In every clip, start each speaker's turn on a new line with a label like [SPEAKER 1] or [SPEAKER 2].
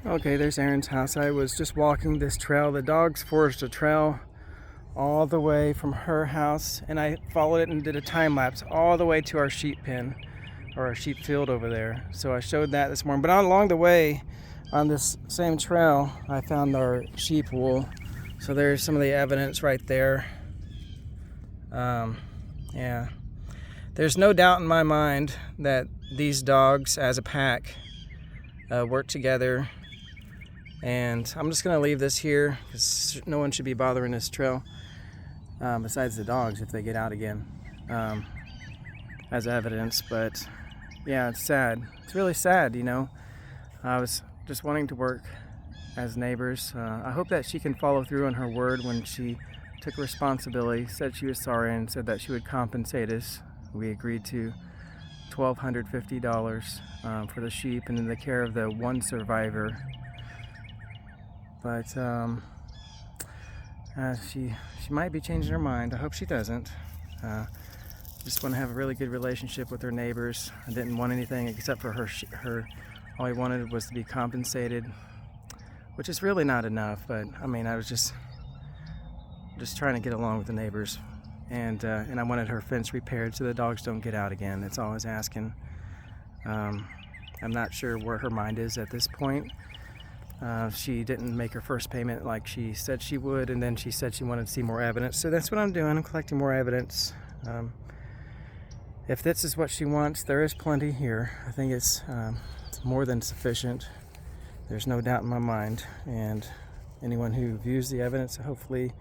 [SPEAKER 1] Okay, there's Erin's house. I was just walking this trail. The dogs forged a trail all the way from her house, and I followed it and did a time lapse all the way to our sheep pen, or our sheep field over there. So I showed that this morning. But along the way on this same trail, I found our sheep wool. So there's some of the evidence right there. Yeah, there's no doubt in my mind that these dogs as a pack work together. And I'm just gonna leave this here because no one should be bothering this trail besides the dogs if they get out again as evidence. But yeah, it's sad. It's really sad, you know. I was just wanting to work as neighbors. I hope that she can follow through on her word when she took responsibility, said she was sorry, and said that she would compensate us. We agreed to $1,250 for the sheep and in the care of the one survivor. But she might be changing her mind. I hope she doesn't. Just want to have a really good relationship with her neighbors. I didn't want anything except for her. All I wanted was to be compensated, which is really not enough. But I mean, I was just trying to get along with the neighbors, and I wanted her fence repaired so the dogs don't get out again. That's all I was asking. I'm not sure where her mind is at this point. She didn't make her first payment like she said she would, and then she said she wanted to see more evidence. So that's what I'm doing. I'm collecting more evidence. If this is what she wants, there is plenty here. I think it's more than sufficient. There's no doubt in my mind. And anyone who views the evidence, hopefully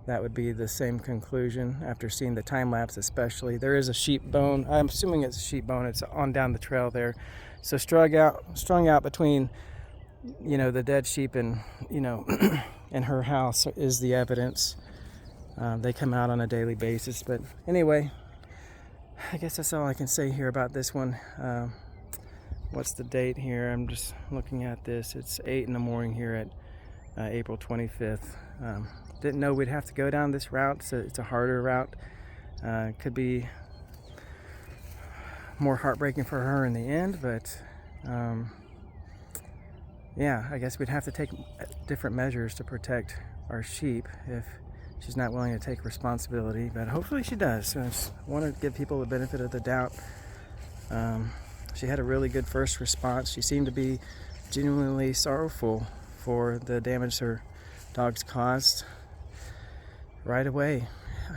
[SPEAKER 1] that would be the same conclusion after seeing the time lapse especially. There is a sheep bone. I'm assuming it's a sheep bone. It's on down the trail there. So strung out between, you know, the dead sheep and, you know, in her house is the evidence. They come out on a daily basis. But anyway, I guess that's all I can say here about this one. What's the date here? I'm just looking at this. It's 8 in the morning here at April 25th. Didn't know we'd have to go down this route, so it's a harder route. Could be more heartbreaking for her in the end, but yeah, I guess we'd have to take different measures to protect our sheep if she's not willing to take responsibility, but hopefully she does. So I just want to give people the benefit of the doubt. She had a really good first response. She seemed to be genuinely sorrowful for the damage her dogs caused right away.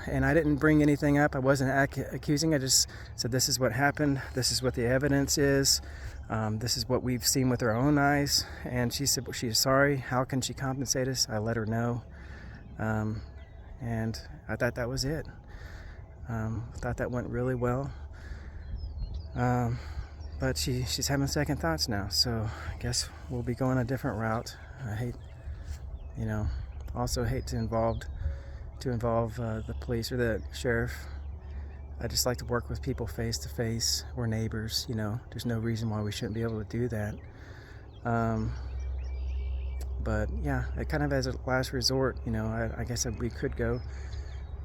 [SPEAKER 1] And I didn't bring anything up. I wasn't accusing. I just said this is what happened. This is what the evidence is. This is what we've seen with our own eyes. And she said, well, she is sorry. How can she compensate us? I let her know. And I thought that was it. I thought that went really well. But she's having second thoughts now. So I guess we'll be going a different route. I hate, also hate to involve the police or the sheriff. I just like to work with people face to face. We're neighbors, There's no reason why we shouldn't be able to do that. But yeah, kind of as a last resort, I guess we could go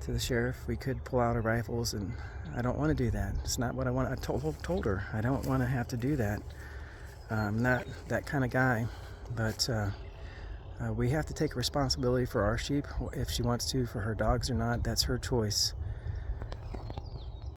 [SPEAKER 1] to the sheriff. We could pull out our rifles, and I don't want to do that. It's not what I want. I told her I don't want to have to do that. I'm not that kind of guy. But we have to take responsibility for our sheep. If she wants to, for her dogs or not, that's her choice.